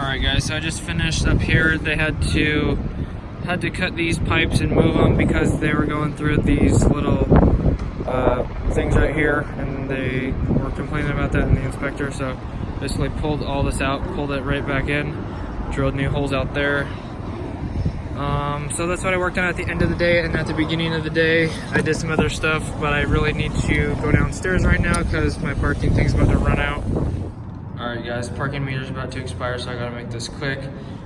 Alright guys, so I just finished up here. They had to cut these pipes and move them because they were going through these little things right here, and they were complaining about that in the inspector. So basically pulled all this out, pulled it right back in, drilled new holes out there. So that's what I worked on at the end of the day, and at the beginning of the day I did some other stuff, but I really need to go downstairs right now because my parking thing's about to run out. Alright guys, parking meter's about to expire, so I gotta make this quick.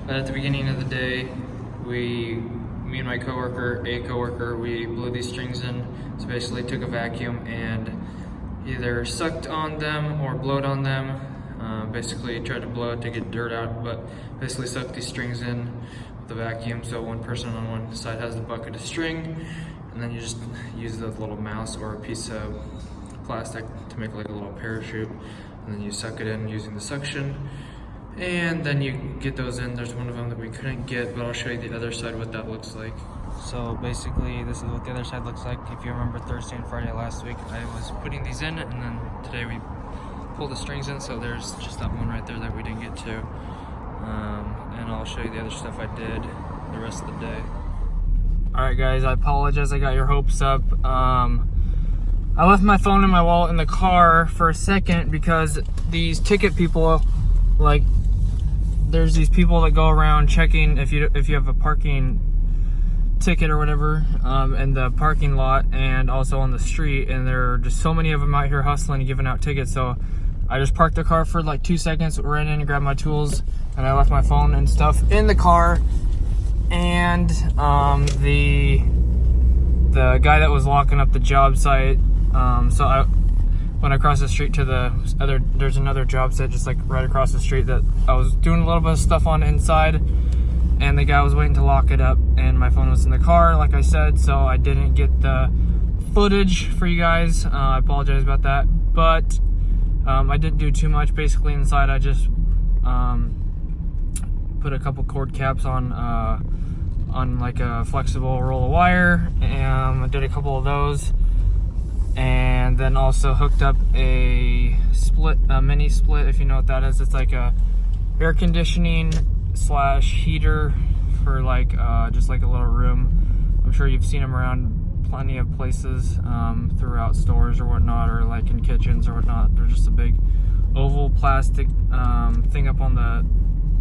But at the beginning of the day, me and my coworker, we blew these strings in. So basically took a vacuum and either sucked on them or blowed on them. Basically tried to blow it to get dirt out, but basically sucked these strings in with the vacuum. So one person on one side has the bucket of string, and then you just use the little mouse or a piece of plastic to make like a little parachute, and then you suck it in using the suction, and then you get those in. There's one of them that we couldn't get, but I'll show you the other side what that looks like. So basically this is what the other side looks like. If you remember Thursday and Friday last week, I was putting these in, and then today we pulled the strings in, so there's just that one right there that we didn't get to. And I'll show you the other stuff I did the rest of the day. Alright guys, I apologize I got your hopes up. I left my phone and my wallet in the car for a second because these ticket people, like, there's these people that go around checking if you have a parking ticket or whatever in the parking lot and also on the street, and there are just so many of them out here hustling and giving out tickets. So I just parked the car for like 2 seconds, ran in and grabbed my tools, and I left my phone and stuff in the car. And the guy that was locking up the job site, so I went across the street to there's another job site just like right across the street that I was doing a little bit of stuff on inside, and the guy was waiting to lock it up, and my phone was in the car like I said, so I didn't get the footage for you guys. I apologize about that, but I didn't do too much. Basically inside I just put a couple cord caps on like a flexible roll of wire, and I did a couple of those, and then also hooked up a mini split, if you know what that is. It's like a air conditioning / heater for like just like a little room. I'm sure you've seen them around plenty of places throughout stores or whatnot, or like in kitchens or whatnot. They're just a big oval plastic thing up on the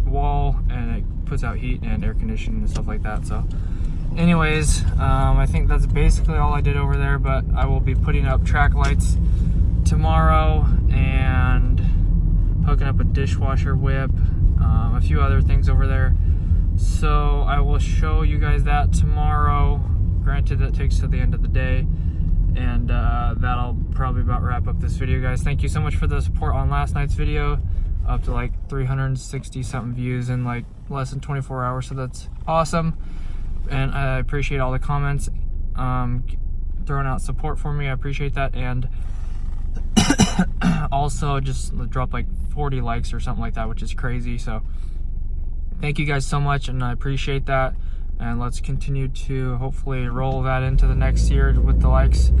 wall, and it puts out heat and air conditioning and stuff like that. So anyways, I think that's basically all I did over there, but I will be putting up track lights tomorrow and hooking up a dishwasher whip, a few other things over there. So I will show you guys that tomorrow. Granted, that takes to the end of the day, and that'll probably about wrap up this video, guys. Thank you so much for the support on last night's video, up to like 360 something views in like less than 24 hours, so that's awesome. And I appreciate all the comments, throwing out support for me. I appreciate that. And also just drop like 40 likes or something like that, which is crazy. So thank you guys so much, and I appreciate that. And let's continue to hopefully roll that into the next year with the likes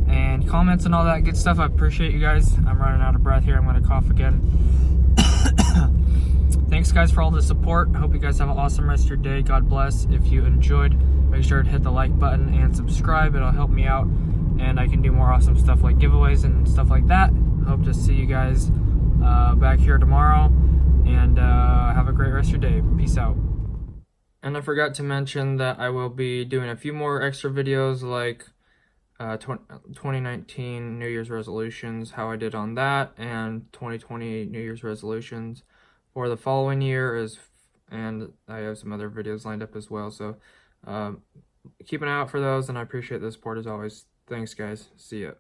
and comments and all that good stuff. I appreciate you guys. I'm running out of breath here. I'm going to cough again. Thanks guys for all the support. I hope you guys have an awesome rest of your day. God bless. If you enjoyed, make sure to hit the like button and subscribe. It'll help me out, and I can do more awesome stuff like giveaways and stuff like that. Hope to see you guys back here tomorrow, and have a great rest of your day. Peace out. And I forgot to mention that I will be doing a few more extra videos, like 2019 New Year's resolutions, how I did on that, and 2020 New Year's resolutions for the following year, and I have some other videos lined up as well. So keep an eye out for those, and I appreciate the support as always. Thanks guys. See ya.